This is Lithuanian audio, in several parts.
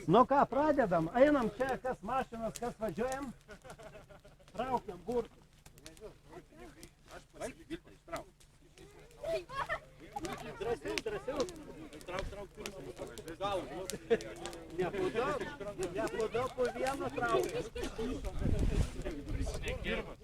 Nu ką, pradedam. Einam čia, kas mašinas, kas važiuojam. Traukiam burtus. Drąsiau. Neplūdau po vieną traukiam. Kas pirmas?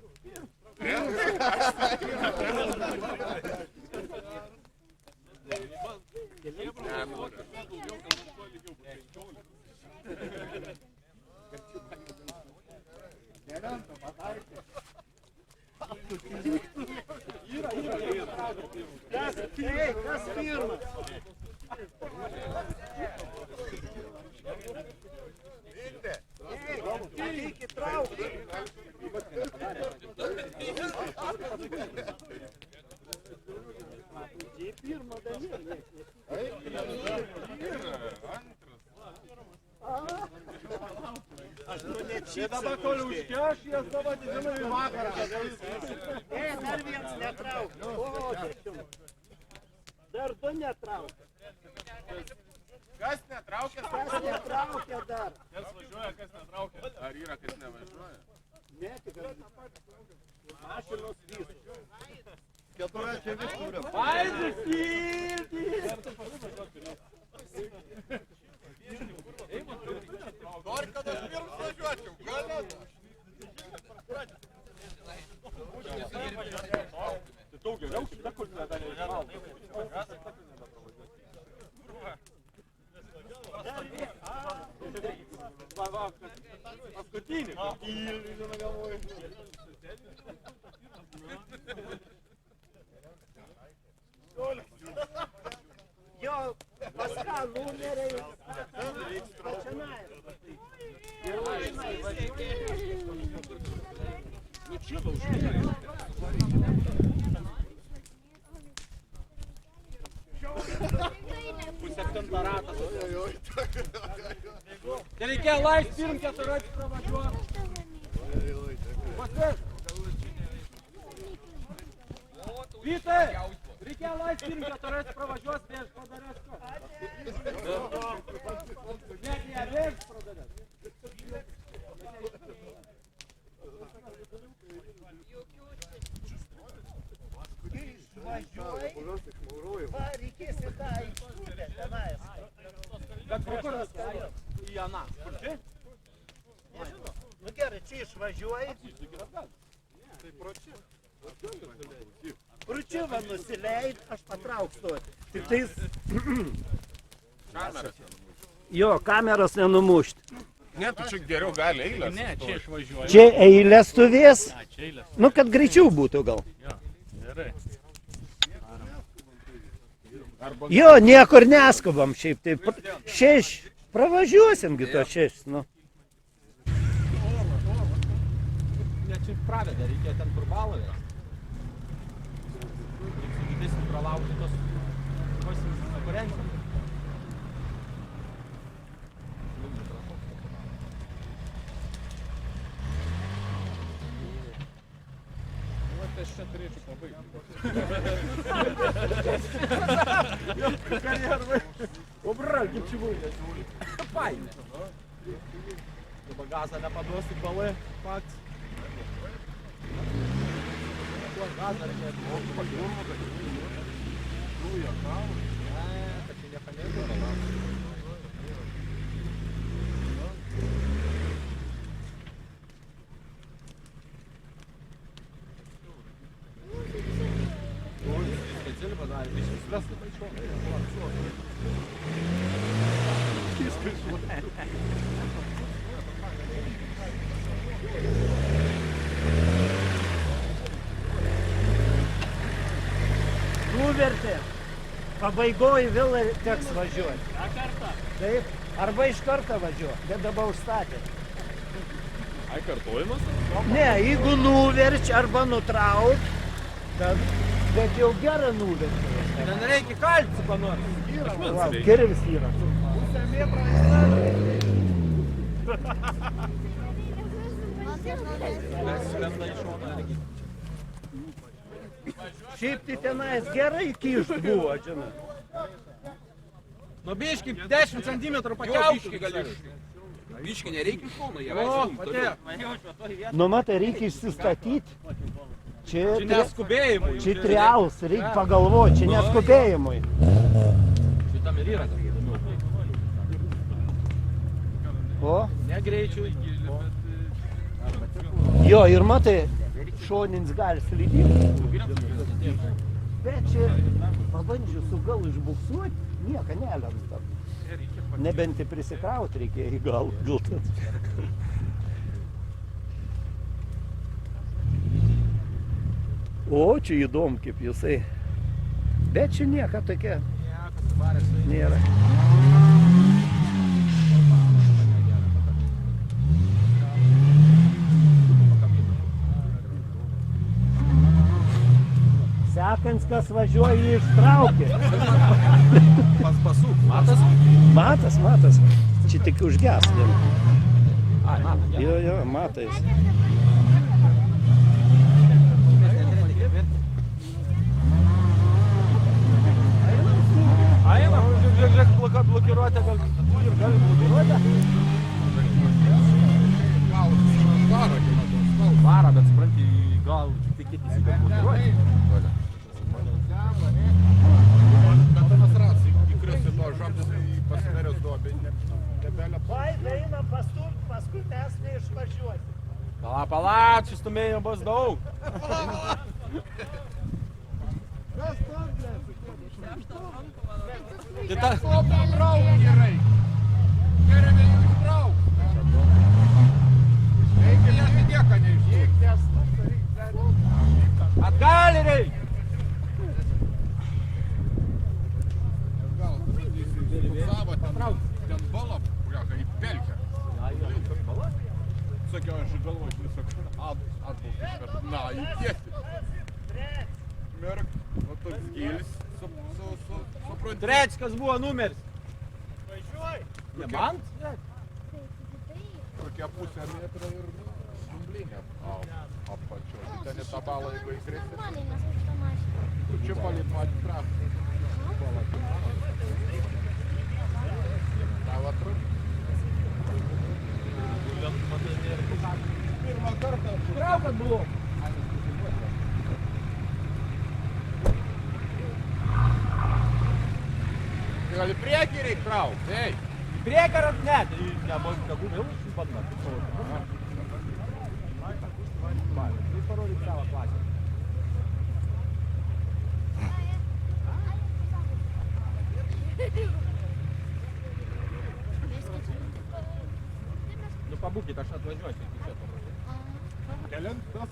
Eikit traukti. Pirma dalyje. Čia dabar kol užkeš, jas dabar didinau į vakarą. Dar vienas netrauk. Dar du netrauk. Kas netraukia? Kas netraukia dar? Kas važiuoja, kas netraukia? Ar yra, kas nevažiuoja? Ne, tik mašinos visos. Keturė čia vis turim. Aizis, įlgi! Nori, kad aš pirms važiuočiau? Galėtų. Tai daug geriau, kita kur nedarė žalą. Paskutinį. Įlgi, žinoma, galvoju. Jo, pas ką numeriai pačianai. Ir važinai. Nu čia daug žinai. Puseptintą ratą. Tai reikia laist pirm keturratį pravažiuoti. Pasvės. Vytai, reikia laist pirm keturratį pravažiuoti, tai aš padaręs ko. Net neveiks pradaręs. Važiuoji, va, reikės į tą aikštutę tenais. Bet kur į Aną? Kur čia? Nežinau. Nu gerai, čia išvažiuoji. Tai pro čia. Kur čia va nusileid, aš patrauksiu. Tik tais... Kameras. Jo, kameros nenumušti. Ne, tu čia geriau gali eilės. Ne, čia išvažiuoja. Čia eilės stovės. Čia eilės. Nu, kad greičiau būtų gal. Jo, gerai. Jo, niekur neskubam šiaip, tai šeš, pravažiuosimgi to šeš, nu. Ne, čia praveda, reikia ten kur balovės. Reikia su pralaužti tos konkurencijos. Aš čia turėčiau pabaigti. O bra, kaip čia buvo? Paimė. Dabar gazą nepaduosi balai, pats. Gazą reikėtų. O, pakilmo, kad dūjo kalų. Ne, kad čia nepanėtų. Specialiai padarė, biškai sulestų pačiu. Nuvertė. Pabaigoje vėl teks važiuoti. Taip, arba iš karto važiuoti, bet dabar užstatė. Ai, kartojimas? Ne, jeigu nuverč arba nutrauk, tad... Bet jau gerą nuvertė. Ten reikia kalcių panori. Kirvis yra. Pusę metrą įstatė. Mes lenda iš šoną irgi. Šiaip tai tenais gerai kišt buvo, žinai. Nu biški 10 cm pakeltų. Biški nereikia iš šono, jie O, vežia. patėjo. Nu matai, reikia išsistatyti. Čia neskubėjimui. Čia triaus, reikia pagalvoti, čia neskubėjimui. Šitam ir yra. O? Negreičiui. Jo, ir matai, šonins gali slidyti. Bet čia pabandžiu su gal išbuksuoti, nieko nelenda. Nebent į prisikrauti reikėjo į gal tas. O, čia įdomu, kaip jisai. Bet čia nieko tokia nėra. Sekans, kas važiuoja, jį ištraukė. Pasuk, matas? Matas. Čia tik užges. Ai, matas. Jo, matais. Einam, žiūrėk, blokiruotę, gal ir gali blokiruotę. Varo, bet supranti, gal tik kiek įsidė blokiruotę. Vaida eina pastumt, paskui mes neišvažiuosim. Pala, čia stumėjimo bus daug. Atgali reikia. Ten bala, kurią į pelkę. Sakiau, aš galvoju, tiesiog atbūk iš karto. Na, į tiesį. Mirk, o toks gilis, supranti. Trečias buvo numeris. Važiuoj! Ne man? Kokia pusę metrą ir dumblinė apačio. Ten į tą balą, jeigu įkrėsi. Čia palit matyti trapą. Tavo atrūk. Pirmą kartą traukat buvo. Gal į priekį reik traukti, ei. Į priekį ar ne? Tai nebuvo kagų vėl padna. Tai parodyk savo klasę. Nu pabūkit, aš atvažiuosiu iki čia paprašau. Kelintas.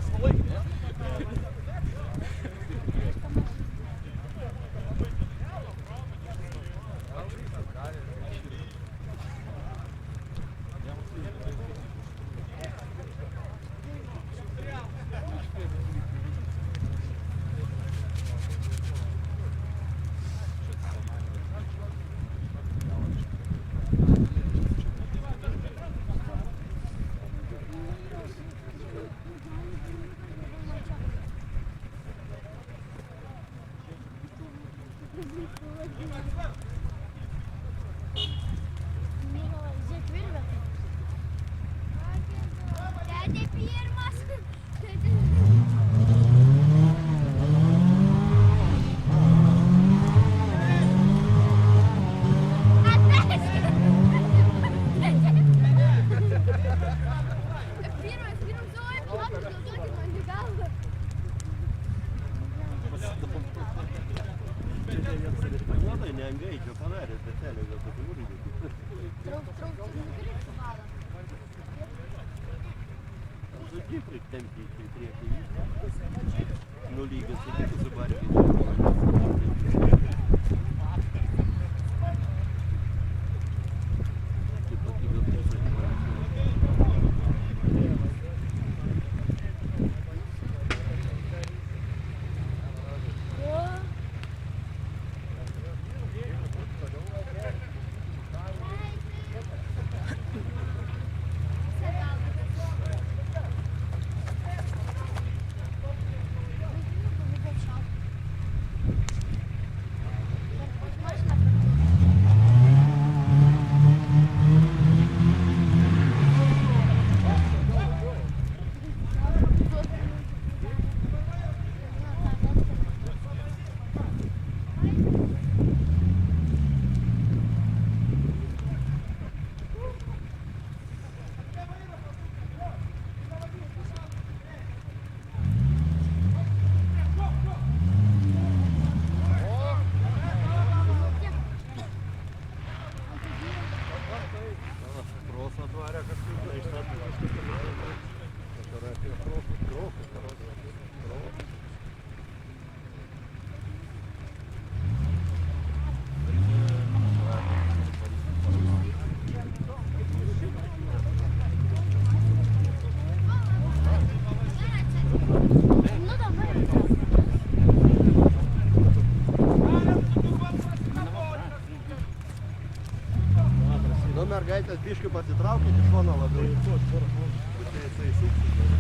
laisvalaikį, ne? Dede pirmas. Neangaidžio padarė, detelė gal tokį urgį. Žodžiai pritempti į priekį. Nulygiai sakyti su barkiai. Mergaitės biškių pasitraukit iš šono labiau. Pusė jisai suksis.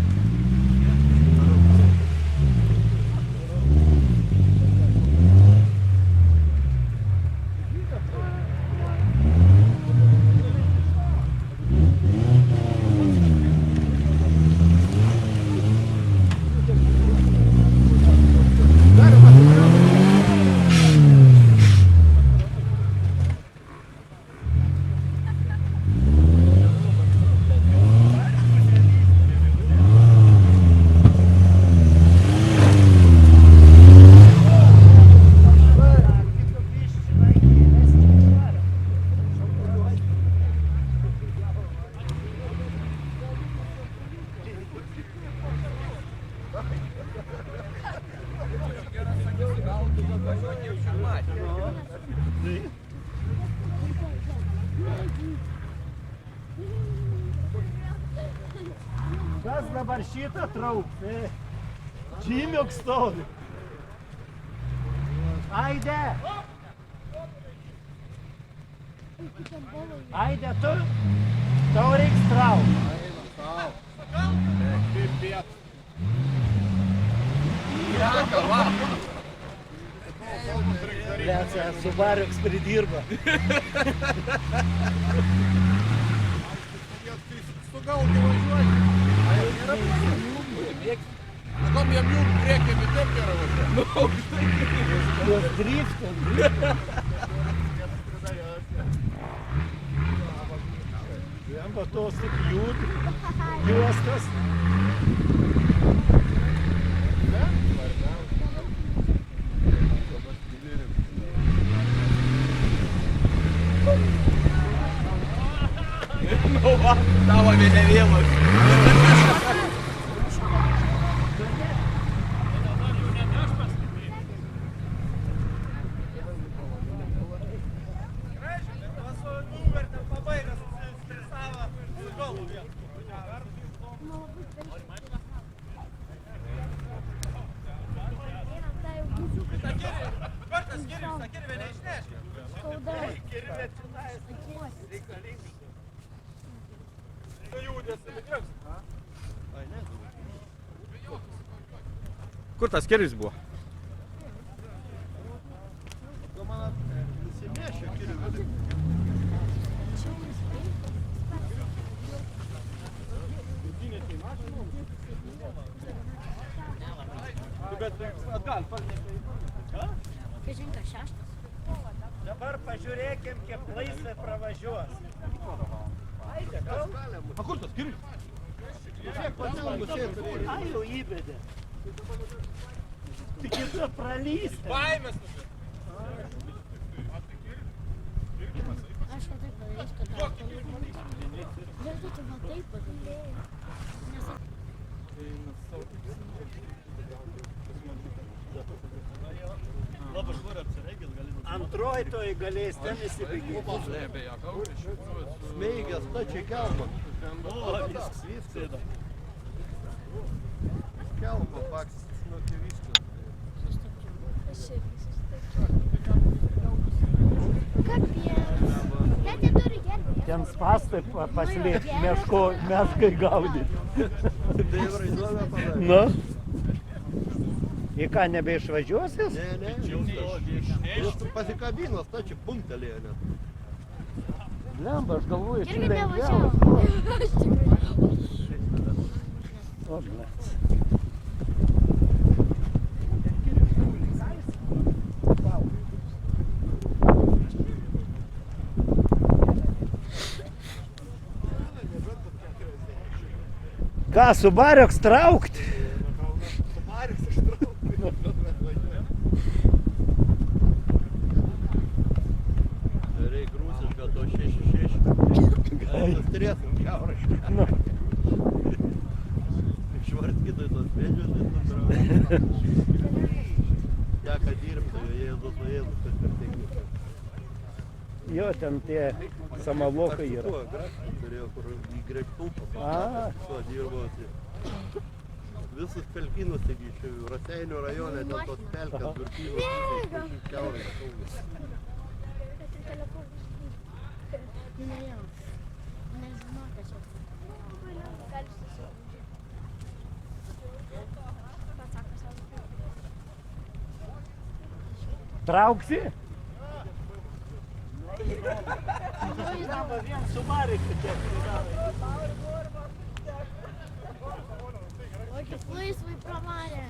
Kas dabar šitą trauks? Žymiuk stovi. Aide! Aide, tu? Tau reiks traukt. Pipėt. Jaka, va. Lecia, Subaruks pridirba. Su galgi važiuoji. Kom jam jų priekį, bet taip yra važiuoja. Jos driftas. Jam po to tik juostas. Nu va, tavo vėliavėlas. Kartas geriau, sakė, neišneškė. Skauda. Kur tas keris buvo? Kažinka šeštas. Dabar pažiūrėkim, kiek laisvė pravažiuos. A kur tas keris? Ai, jau įbedė. Tik kita pralystė. Baimės Aš va taip padarysiu, kad dar toliau būtų. Bet tu va taip padarėjai. Antroji toj galės ten įsibėgėti. Smeigia stačiai kelpą. O, viskas sėda. Kelpą paksis, žinokė, viskas. Aš irgi susitačiau. Kapienas. Net jie turi gerbį. Ten spastai paslėpti meškai gaudyti. Tai jau įdomią padarė. Nu? Į ką, nebeišvažiuosis? Ne, jis pasikabino, stačiai punktelėjo net. Lemba, aš galvoju, čia Irgi lengviausia. nevažiavo. Aš tikrai. O, blėt. Ką, Subariuks traukt? Reik rusišką to 666. Galėtas turėtum kiaurašką. Nu. Švartkytoj tos medžios, tai tu teka dirbti, Jėzus, kad per techniką. Jo, ten tie samalokai yra. Tuo grafiką turėjo, kur į grektupą. A. Tuo dirbosi. Visus pelkynus, taigi iš Raseinių rajone, dėl tos pelkės, durkynus, kiaurai saugus. Ne jau. Nežinau, kad čia. Gali susilaukti. Pasako savo. Trauksi? Žinoma, Vien Subariukai tiek pridaro. o kaip laisvai pravarė.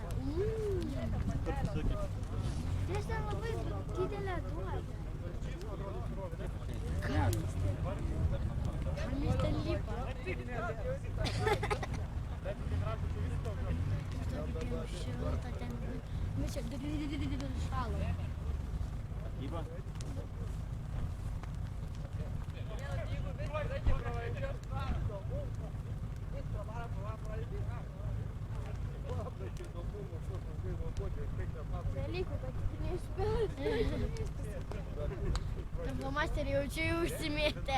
Nes ten labai didelė duobė. Kam jis ten? Kam jis ten lipa? Tokį jau šiltą ten. Nu čia šalo. Dalykų, kad tik neišpildė. Masterį jaučiu jau užsimėtę.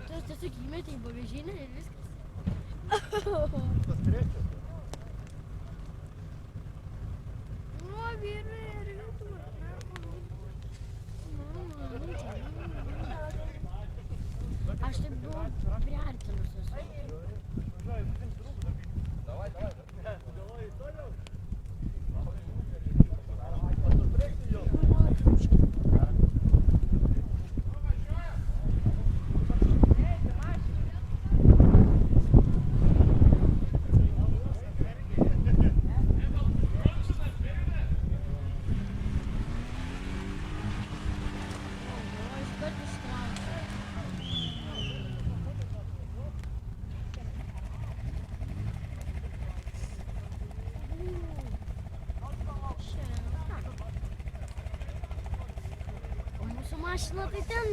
Tu tiesiog įmetė į bagažinę ir viskas. Tas trečias. Nu, vyrai ir lietuva. Aš taip buvau priartinusios. Mašina tai ten.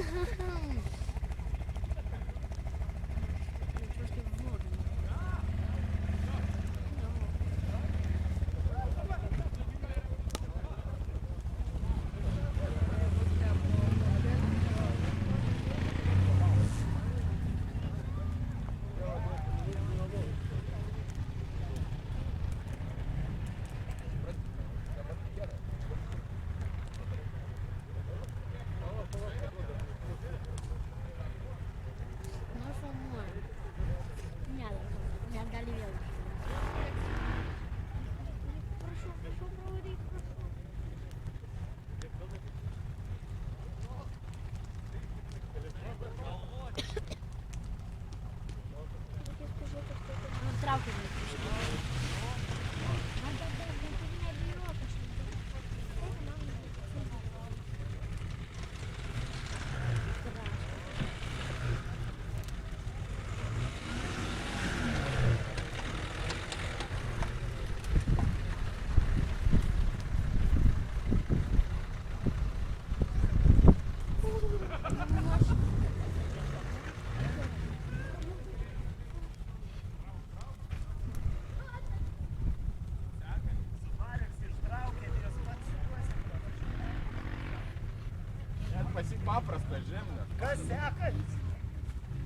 paprasta žemė. Kas sekantis?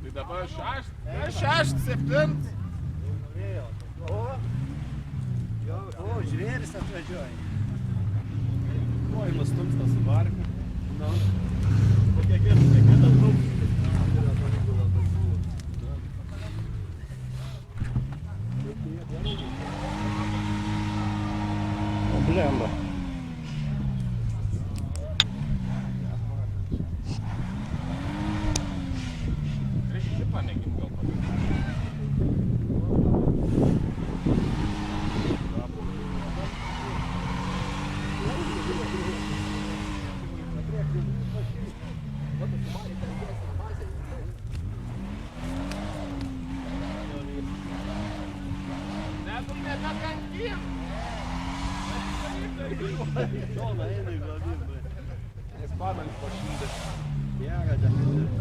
Tai dabar 6, 7. O, žvėris atvažiuoja. Oi, nustumsta su varka. Nu. Kokie kitas daug. Blemba. Reikia šitą mėgint gal padaryti. Šoną eina į gavimą. Ispanams pašydas. Bėga definityviai.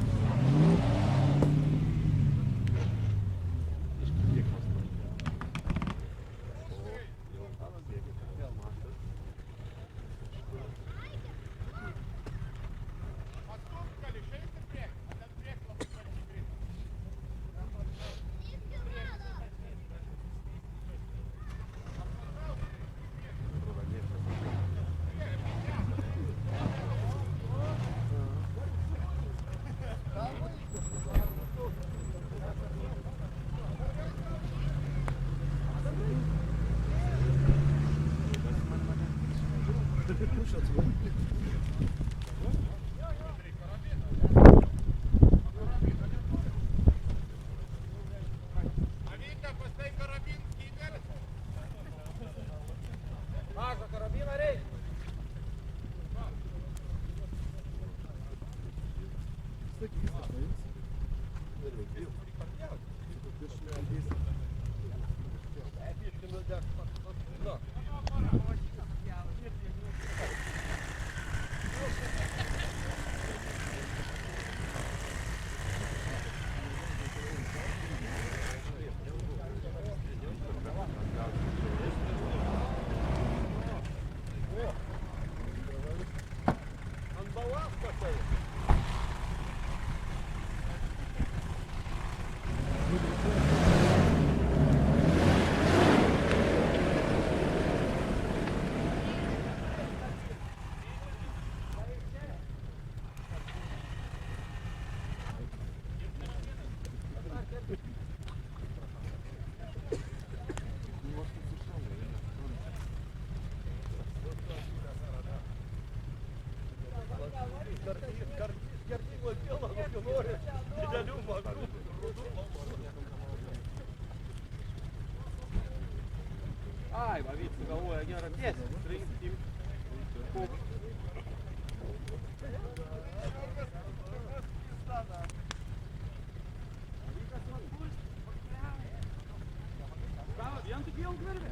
Ai, va, vyks galvoja gerą tiesį. Priimti. Vien tik jau garbė.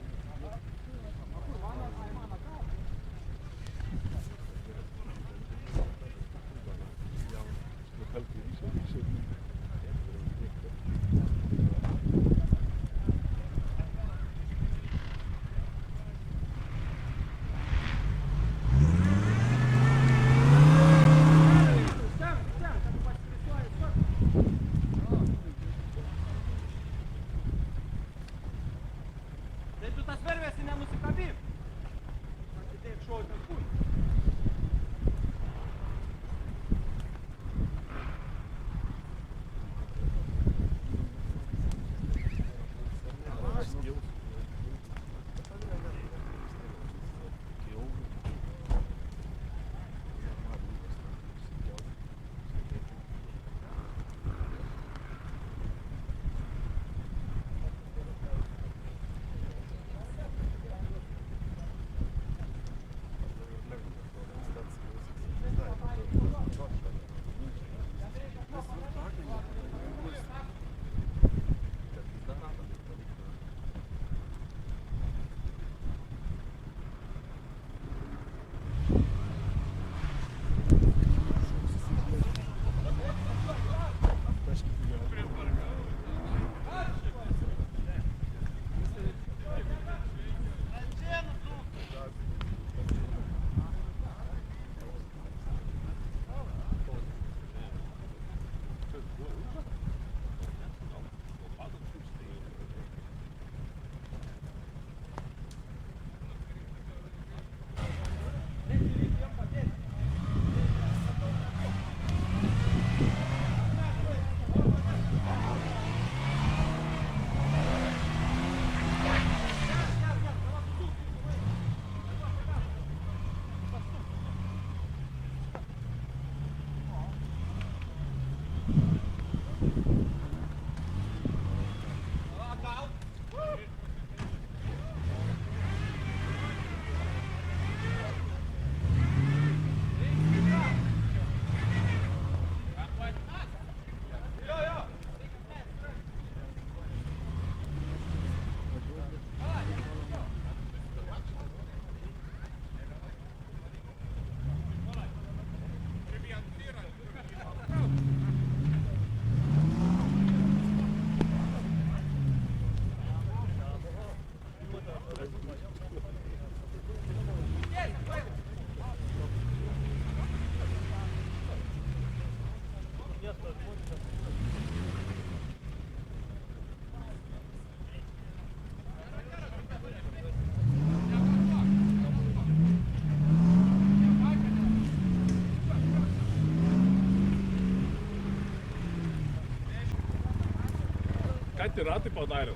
Ką tai ratai padarė?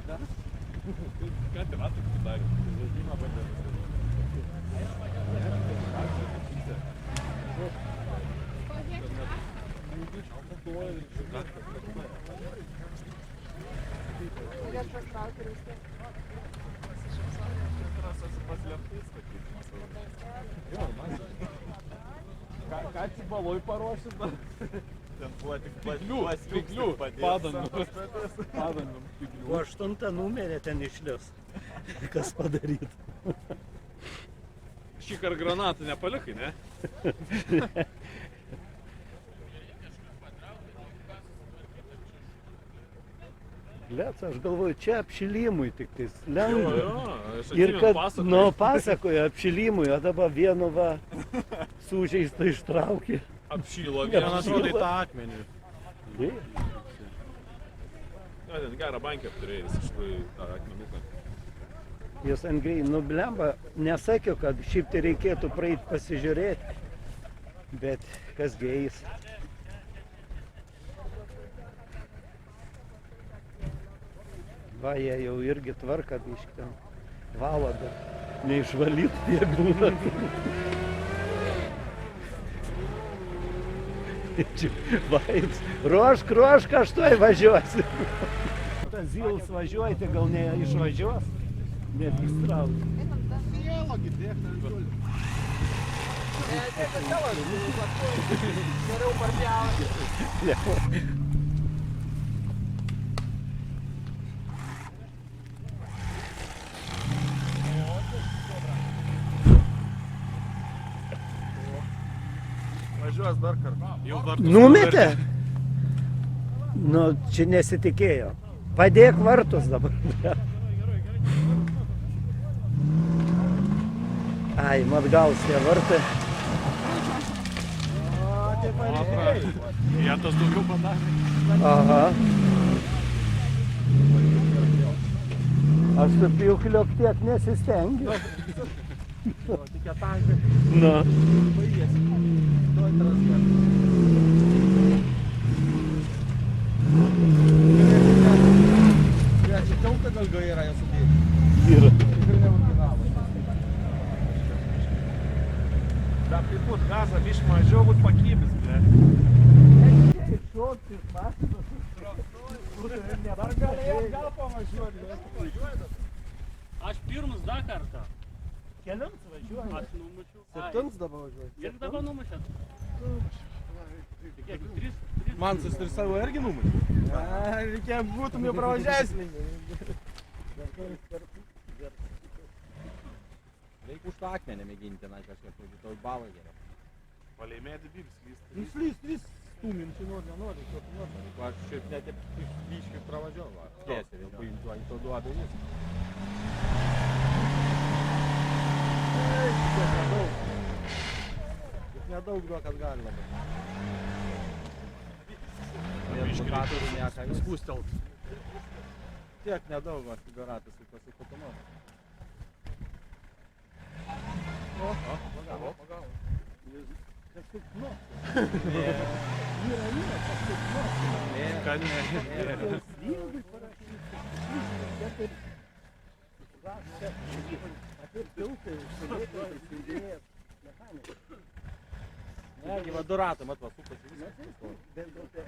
Ką tai ratai padarė? Žaidimą bandė. Ką atsibaloj paruošit? Ten buvo tik Spyglių, padangų. O 8 numerį ten išlius. Kas padaryt? Šį kartą granatą nepalikai, ne? Lec, aš galvoju, čia apšilimui tik tais lengva. Aš Ir atsimenu kad, pasakoju. nu, pasakoja apšilimui, o dabar vienu va sužeistą ištraukė. Apšylo Vienas vienas. rodai tą akmenį. Na, ten gerą bankę turėjai, iš tikrųjų, tą akmenuką. Jis ant grei, nu blemba, nesakiau, kad šiaip tai reikėtų praeit pasižiūrėti, bet kas gėjais. Va, jie jau irgi tvarka biškį ten valo, bet neišvalyt tiek būna. Vaits, ruošk, aš tuoj važiuosiu. Tas Zils važiuoja, tai gal neišvažiuos, net įstrauks. Dialogi, tiek ten žiūri. Geriau parpjauti. Važiuos dar kartą. Jau vartus Numetė? Nu, čia nesitikėjo. Padėk vartus dabar. Ai, atgaus tie vartai. Vietos daugiau padarė. Aha. Aš su pjūkliu tiek nesistengiu. Tik tankai. Nu. Baigėsi. Tuoj transfer. Čia tiltą gal yra jau sudėti. Yra. Tikrai neoriginalai. Bet kaip būt gazą, biš mažiau būt pakybis, ble. Dar galėjau gal pavažiuoti. Aš pirmas dar kartą. Keliams važiuoja. Aš numušiau. Septins dabar važiuoji. Ir dabar numušėt. Kiek? 3? Man ir savo irgi numušė. Reikėjo būtum jau pravažiavęs. Reikia už tą akmenį mėginti, na kažkaip, jeigu tau balą geriau. Palei medį bilis Nu slys, stūmim, čia nenori, aš šiaip net iš lyškių pravažiavau. Tiesiai, jau paimtuoju, to duoda jis. Tiek nedaug. Tik nedaug duok atgal labai. Mutatorių nieka. Spūstelt. Tiek nedaug, aš garatas ir pasikutumas. O, pagavo. Kažkaip, nu. Ką ne? Ilgai parašyti. Čia taip. Čia apie tiltai užsidėti, įsijunginėjęs mechanikai. Negi, va du ratai, mat, va, supasi viskas. Bet gal tai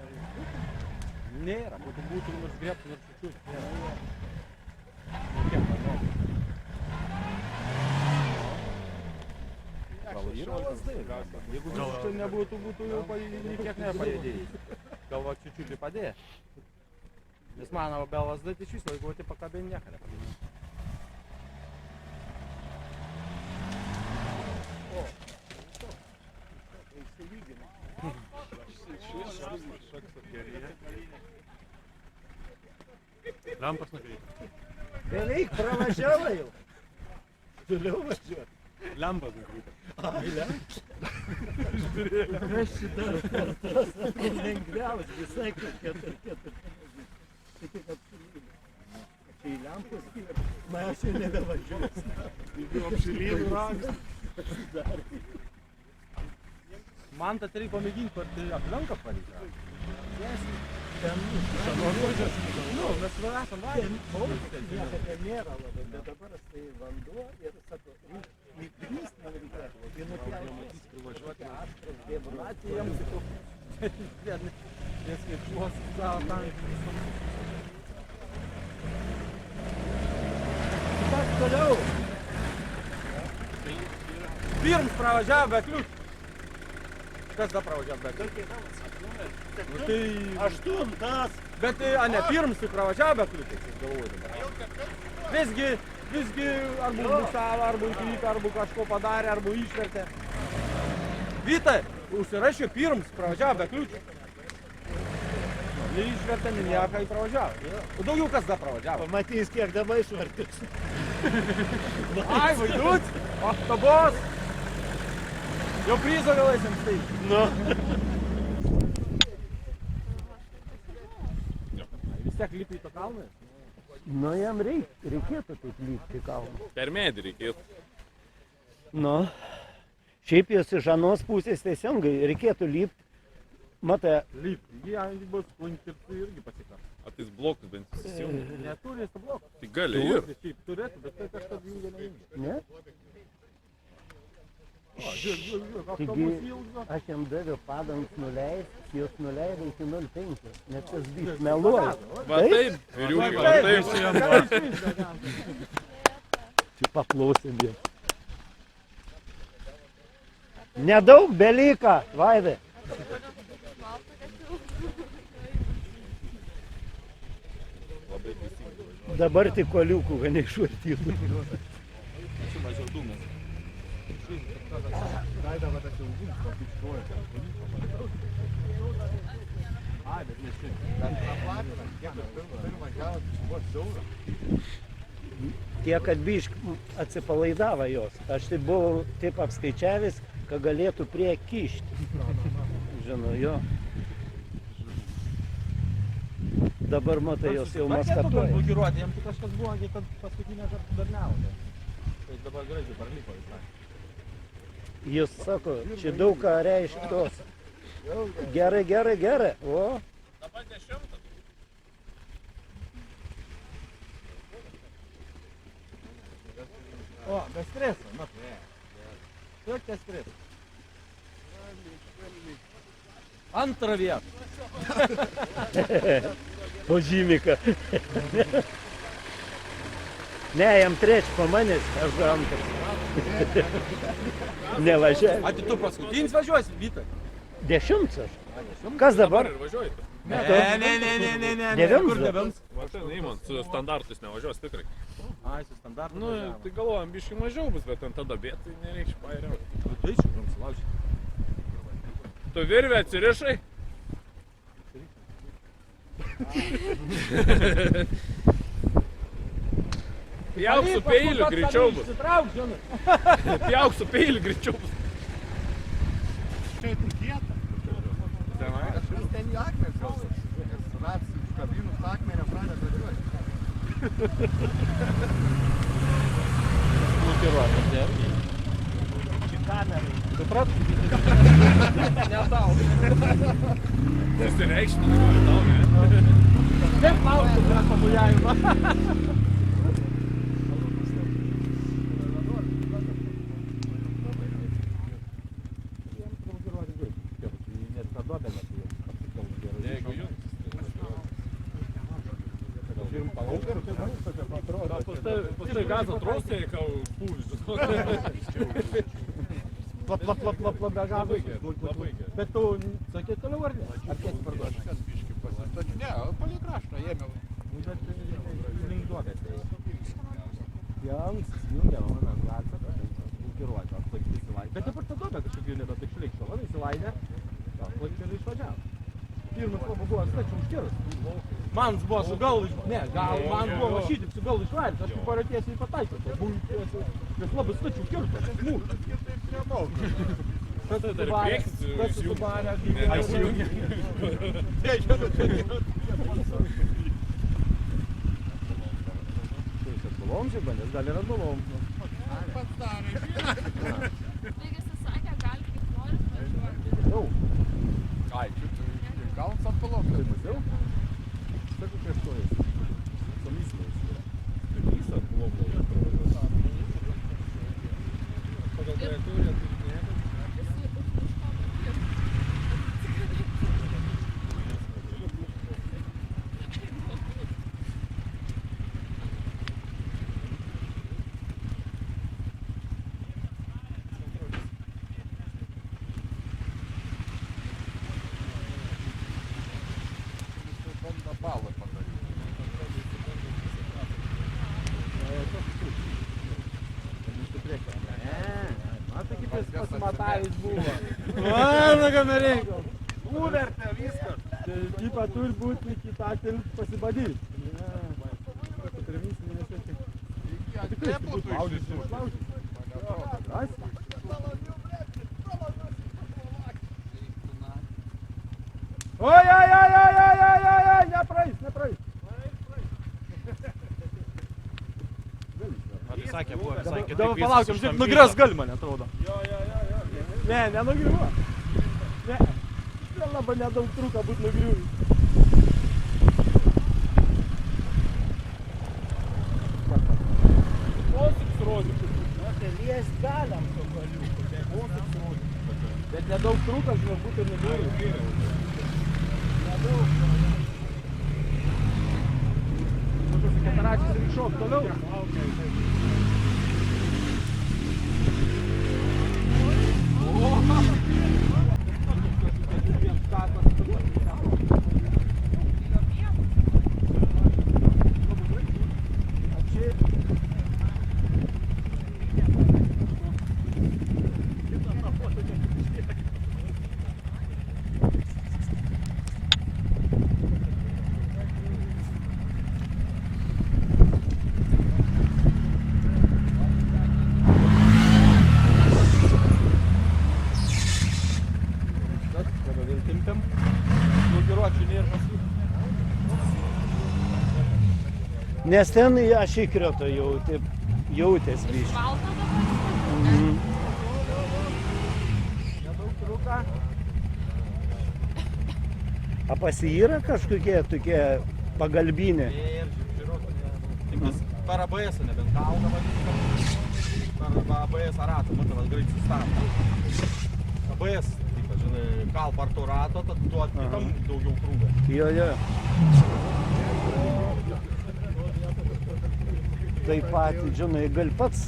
Nėra, būtų nors grėbtų nors šičius. Nėra. Kiek man Gal yra lazdai, jeigu visiškai nebūtų, būtų jau nikiek nepajėdėjai. Gal va čiučiutį padėjo. Nes mano be lazdai, tai iš viso, jeigu tai pakabinį nieko nepadėjo. Lempas nukreipia. beveik pravažiavai jau. Toliau važiuoti. Lempas nukreipia. Ai, lempas. Kas šitą kartas lengviausia, visai kokia. Tai tik apšilymai. Čia į lempas skirti. Mes jau nebevažiuosim. Jeigu apšilymų ragas. Man tai reikia pamėginti, kad aplenką pareikia. ten Nu, mes esam valgę. niekada ten nėra labai, bet dabar tai vanduo ir sako, ryklys man reikėtų. Ir nupjauti aštras, dėbracijams. Neskaičiuos savo tankį. Kas toliau? Pirms pravažiavo be kliūčių. Kas da pravažiavo be kliūčių? Nu, tai... Aštuntas. Bet tai, a ne, pirms tai pravažiavo be kliūčių, aš galvoju dabar. Visgi, arba užbusavo, arba įkrypo, arba kažko padarė, arba išvertė. Vytai, užsirašė pirms pravažiavo be kliūčių. Neišvertė, nieko į pravažiavo. O daugiau kas da pravažiavo? Pamatys, kiek dabar išvartis. Ai, vaidut! O, tabos! Jau prizo galėsim tai. Nu. Vis tiek lipi į to kalną? Nu, jam reikėtų taip lipti kalną. Per medį reikėtų. Nu, šiaip jos iš anos pusės teisingai reikėtų lipti. Matai, Lipi. Jie bus lankirtų irgi pasikar. A tai blokus bent įsijungia. Neturi jis blokų. Tai gali ir. Šiaip turėtų, bet tai kažkas jungia neįjungia. ne? O, žiūrėk, Taigi, autobus ilgo. aš jam daviau padams nuleist, jos nuleido iki 0,5. Nes tas biš meluoja. Va taip, vyriukai, va taip. Čia paklausim jie. Nedaug belika, Vaidai. Labai teisingai važiuoja. Dabar tik koliukų, kad neišvartytų. Čia mažiau dūmės. Ai, bet neštai. Tiek, kad bišk atsipalaidavo jos. Aš tai buvau taip apskaičiavęs, kad galėtų prie kišti. Žinau, jo. Dabar matai, jos jau maskatuoja. Blokiruoti, jam tik kažkas buvo, kad paskutinę kartą dar neauga. Tai dabar gražiai parliko visai. Jis sako, čia daug ką reiškia tos. Gerai, gerai, gerai. O, Dabar 10. O, be streso, matai. Jokia streso. Antrą vietą. požymika. Ne, jam trečią pamanės, aš du antras. Nevažiavai. A, tai tu paskutinis važiuosi, Vytai? 10. Kas dabar? Ir važiuoji tu. Ne. Devintas? Kur devintas? Va ten įmant, su standartus nevažiuos tikrai. Ai, su standartu. Nu, tai galvojam, biškai mažiau bus, bet ten tada bėt, tai nereiks pairiauti. Tai čia, kam sulaužyti. Tu virvę atsirišai? Pjauk su peiliu, greičiau bus. Išsitrauk, žinai. Pjauk su peiliu, greičiau bus. Čia tikėta. Kažkas ten į akmenį gal. Nes rats kabinus akmenį pradeda važiuoti. Blokiruotas, ne? Čia kamerai. Suprat? Ne tau. Susireikšminu, noriu tau, ne? Kaip lauktų prie pabujavimo? Jeigu Pustai gazo trosė, kau pūvis. Plap, be gazo. Labai gerai. Bet tu sakė toliau ar ne? Ar kiek parduoti? Kažkas biški pasistatė. Ne, palei kraštą ėmiau. Bet link duobės. Jiems jungia mano gatvę, blokiruoti, atlaikyti įsilaidę. Bet dabar ta duobė kažkokiu nebetikšliai šalavai įsilaidė, atlaikyti išvažiavo. Pirmas labai buvo stačiau užkirus. Man buvo su galu, ne, gal man buvo mašyti su galu išvaidė, aš kaip paratiesiai pataikiau. Tai buvo, nes labai stačiau užkirus. Smūg. Taip nemoku. Tai dar priekis įsijungia. Nesijungia. Atbalom šiaip, nes gal ir atbalom. Pats darė. Taigi jis sakė, gali kaip norit važiuoti. Jau. Ai, čia kalns atpalom. Mačiau? Bando balą padaryti. Man tai kaip jis pasimatavęs buvo. Mano kamerėko. Uvertė viskas. Tai ypa turi būti iki tą tilp pasibadyti. Tikrai būtų išsisuoti. Oi, nepraeis. Sakė, buvo visai kitaip. Dabar palaukiam, žiūrėk, nugres gali man, atrodo. Ne, nenugriuva. Ne, vėl labai nedaug trūka būt nugriuvi. Posūks rodyti. Tai lies galim to galiuko. Posūks rodyti. Bet nedaug trūka, žinok, būt ir nugriuvi. Nedaug. Kokios ketaračiais ir iššok toliau. Nes ten aš įkrioto jau, taip jautės biškai. Šalta dabar? Nedaug trūka. A pas jį yra kažkokie tokie pagalbinė? Ir žiūrėk, tik per ABS, nebent kalną vadinasi, per ABS ratą, matavas greit sustabdo. ABS, taip, žinai, kal parto rato, tad duot kitam daugiau krūvę. Jo. Taip pat, žinai, gal pats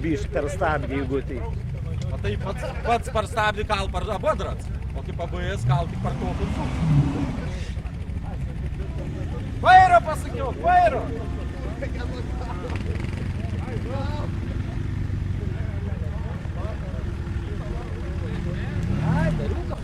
biškai per stabdį, jeigu tai. O tai pats per stabdį kal per abodrat, o kaip ABS kal tik per to putsuk. Vairo pasakiau, vairo! Ai, dariuka.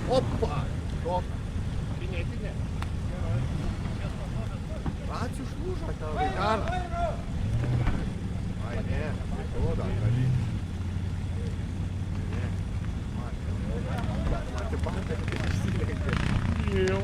Opa! Tinė. Racijų šlūžo tau, vaikar. Ai, ne, šoda, gali. Ne, matė banką, kaip išsilenkė. Jau.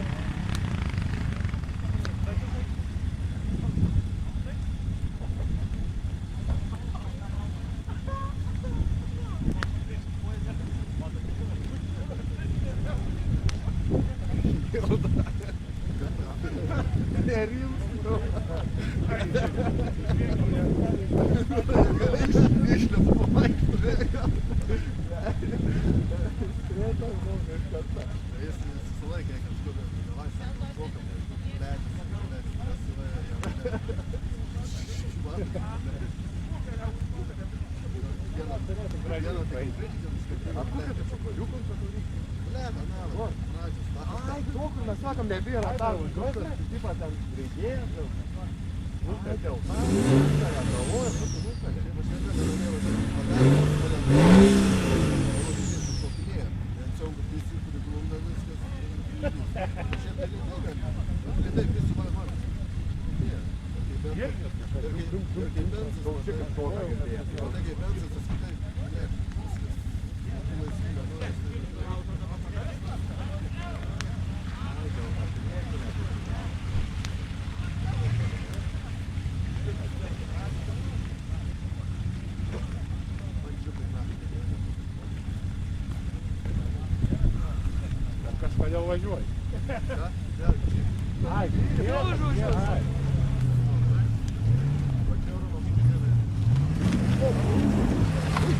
Ai, to, kur mes sakom, nebėra tavo žodžius, tipo ten greitėjas, nuskatėl. Galvoju, būtų nuskatėl. Šokinėja. Net siaugas visi, kuri glunda viskas. apskritai visi man. Ir kai bensas apskritai. Kažkodėl važiuoji. Ai, vėl užvažiuosi.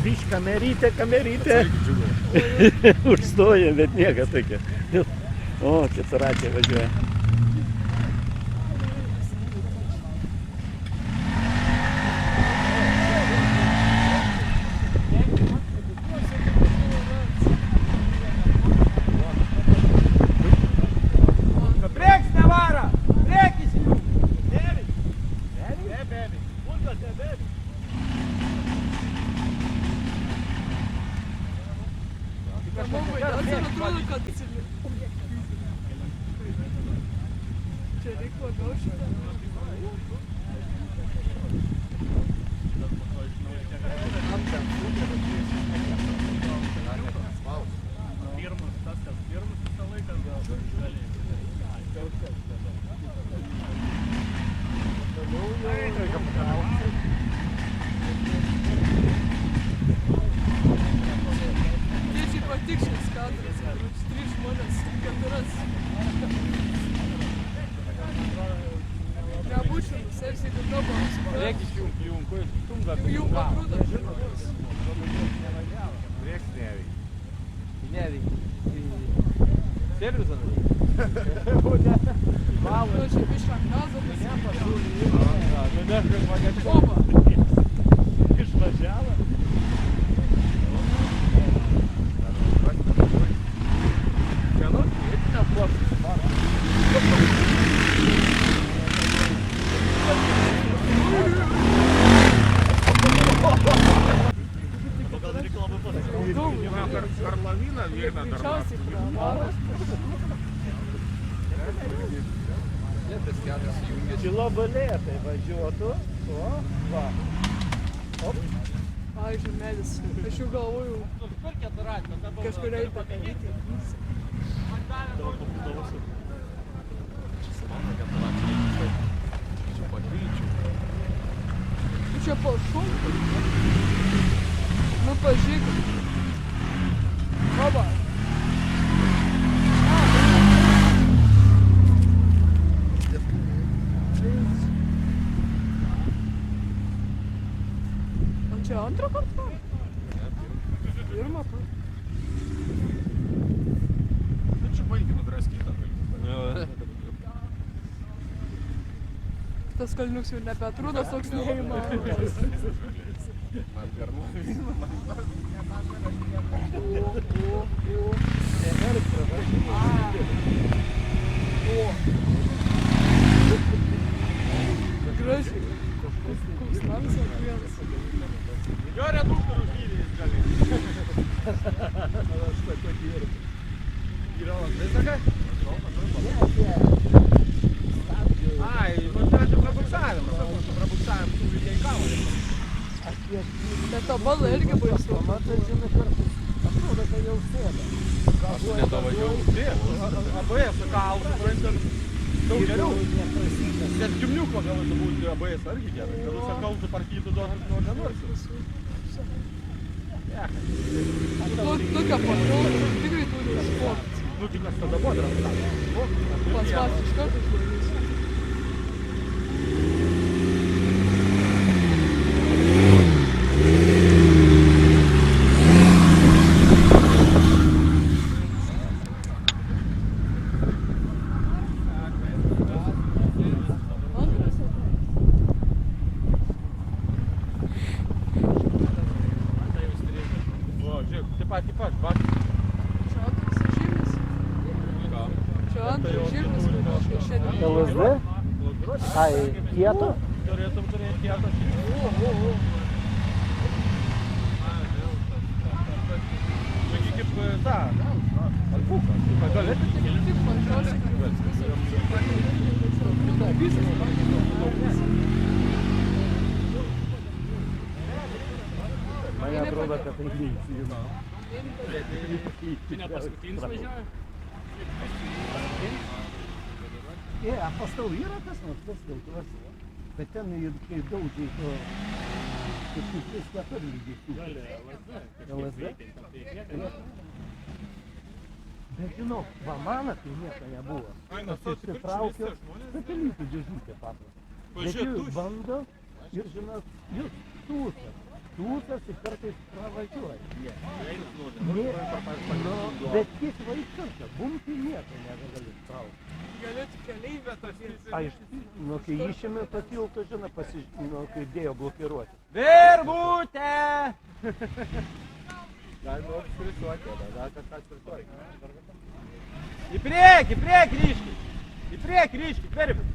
Biš kamerytė. Užstoja, bet niekas tokia. O, keturatė važiuoja. Prieks nevara! Priekis! Atrodo, kad čia reikia labiau šitą. Pirmas, tas kas pirmas visą laiką gali. Tėčiai patiks šis kadras, 3 žmonės, 4. Nebūčiau nusėlis, jeigu kalbam su Priekis jungui, stumda. jų pakrūda. Prieks neveikia. Neveikia. Servizą neveikia. Nu, čia bišką gazą Nuneškas Oba. išvažiavo. Kieno vietinė plokštė. Per laviną vieną dar Greičiausiai pravaras. Labai lėtai važiuotų. O, va. Pavyzdžiui, medis. Aš jau galvoju kažkuria įpadaryti. Tu čia pašauk. Nu, pažiūrėk. Oba. O čia antrą kartą? Pirmą kartą. Čia baigį nudraskytą. Tas kalniuks jau nebeatrodo toks neįmanomas. Man per laviną. Gražiai. Koks namas ar vienas. Jo reduktorius gyvėjais gali. Aš tokia dirbu. Yra labai sakai? Ai, nu tai čia prabuksavimas. Prabuksavimas tu vidėjai kamerį. Bet to balą irgi baisu. Matai, žinai, kartais atrodo, kad jau sėda. Aš nedavažiavau. ABS kalų, suprantat, daug geriau. Net gimniuko galėtų būti ABS argi gerai. Kad sakau, tu parkytų duotas nenorsi. Tokia patrauka, tikrai turi sportas. Nu, tik aš tada buvo drąsa. Pats iš karto išvažiuosi. Taip pat. Čia antras žymis. Čia antras žymis, kai šiandien. LSD? Ai, kieto? Turėtum turėti kietą. Čia kaip tą, albuką. Galėtum Tik mažiausiai, kad viskas linksima. Čia ne paskutinis važiuoja? Pas tau yra kas nors tas vilkas, bet ten kai daugiai to kažkokiais 4 lygiai. LSD? Bet žinok, va man tai nieko nebuvo. Aš išsitraukiau satelitų dėžutę paprastą. Bet jūs bando ir žinot, jūs tūsas ir kartais pravažiuoja. Bet tik vaikščiuose, bumti nieko negali traukti. Galėtų keliai, bet aš Aišku, kai išėmė to tilto, žinai, kai dėjo blokiruoti. Virbutė! Galima apsirisuoti, dar kažką apsirisuoti. Į priekį ryškit! Į priekį ryškit, virbut!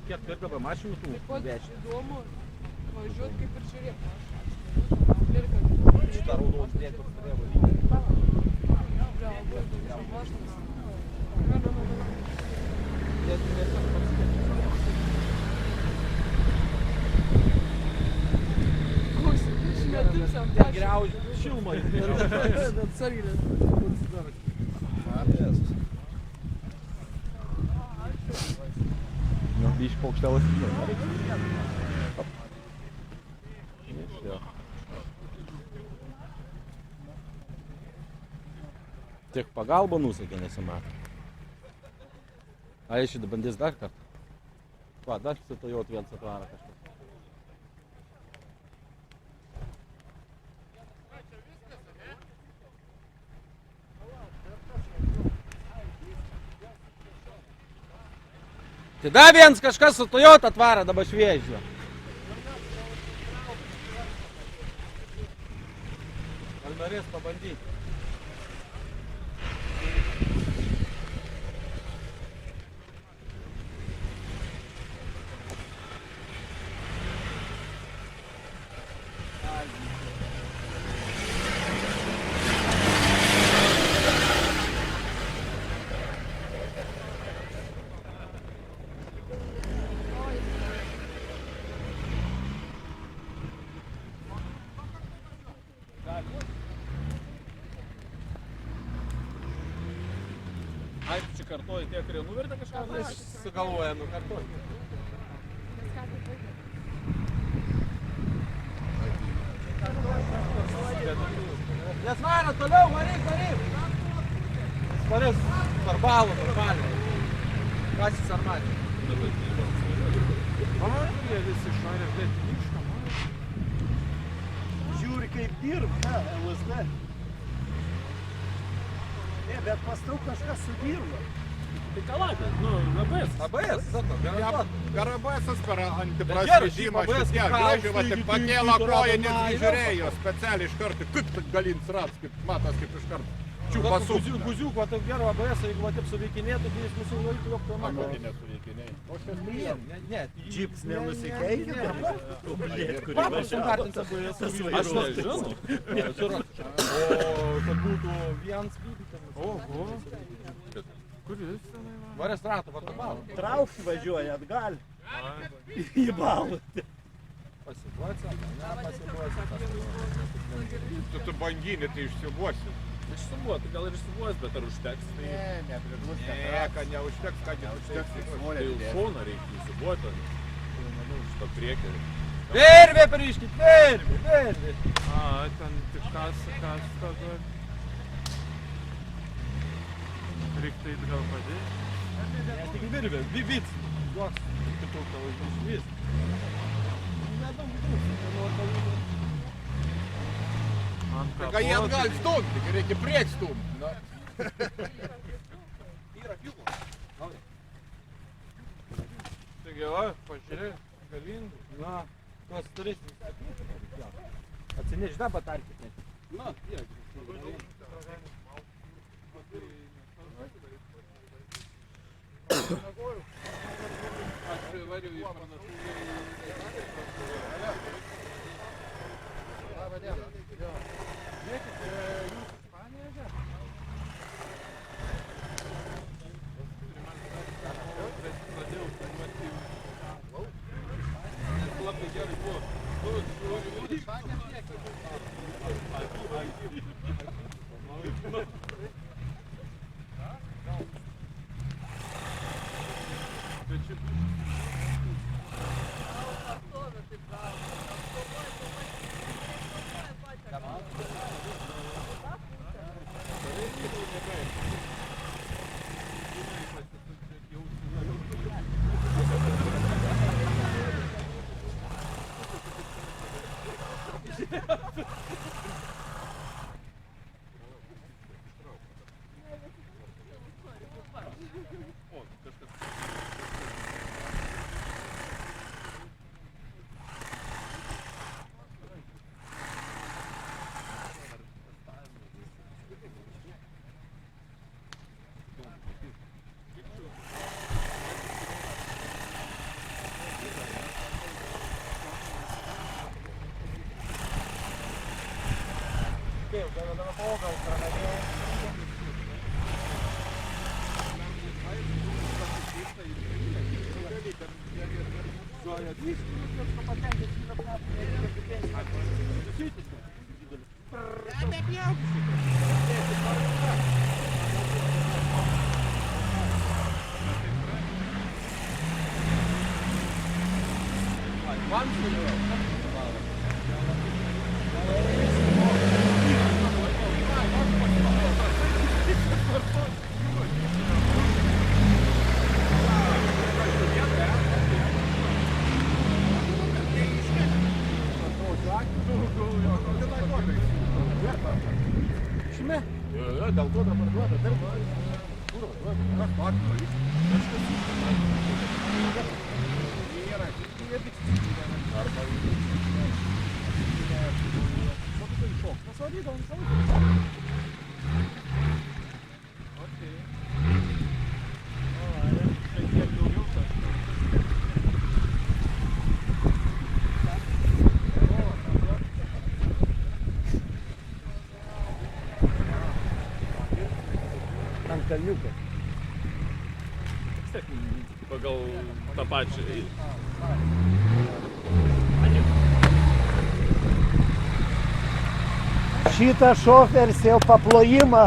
Kiek turi dabar mašinų tų vežti? Įdomu, važiuot kaip ir žiūrėt. Šitą raudoną priekį turėjo valyti. Griaužiu šilmą. Atsargėlės. Nu, bišķi paukštelas įdėjo. Tik pagalba nusakė nesimato. A, šitą bandys dar kartą? Va, dar Toyota vėl atvaro kažkas. Tai dar viens kažkas su Toyota atvarą dabar šviežio. Gal norės pabandyti? Ai, čia kartuoji tie, kurie nuvertė kažką, sugalvoja nukartuoti. Nes varo toliau, varyk! Svarės parbalų, normaliai. Kasis ar matė? Jie visi šarė, bet mišką, man. Žiūri kaip dirba, LSD. Bet pas tau kažkas sudirba. Tai kalabė, nu, ABS. ABS, garantuot. Per ABS, per antipraslydimą šitie gražiai, va tik pakėlą koją, net žiūrėjo specialiai iš karto, kaip galint srats, kaip matas, kaip iš karto. Čiūpa sūkna. Guziuk, va taip gero ABS, jeigu va taip suveikinėtų, tai jis mūsų laikų jok to Mano nesuveikinėjai. O šias Ne. Džips nenusikeikė dabar. Paprastai kartins ABS. Aš nežinau. O kad būtų viens vydytas. Oho. Kuris tenai va? Varės ratų, va balą. Traukti važiuoja atgal. Į balą. Pasituosi, ne pasituosi. Tu banginį, tai išsiuosi. Išsibuot, tai gal ir išsibuos, bet ar užteks? Tai... Nepriglus, kad neužteks, kad neužteks. Tai jau šoną reikia įsibuoti. Šitą priekį. Virvė priškit, virvė. A, ten tik kas tada. Reiktų eit gal padėti. Ne, tik virvė, vyts. Duoks, kitų tavo išvis. Nedaug duks. Kai jie atgal stumti, reikia priek stumti. Yra pjūklo. Taigi, va, pažiūrėk, galingai. Na, tuos turėsim. Atsineš dabą tarkit. Na, tiek. dabar jau jis panašu Labą dieną. Jo. Žiūrėkit, jūs Ispanijoje? pradėjau filmuoti labai gerai buvo. Bet čia dėl to dabar duoda, dar kurva, duoda, aš noriu, nėra, jie tik arba tai šoks, pasvadydom savo. Okei. Šiek tiek daugiau tas. Ant kalniuko. Vis tiek pagal tą pačią. Šitą šoferis jau paplojimą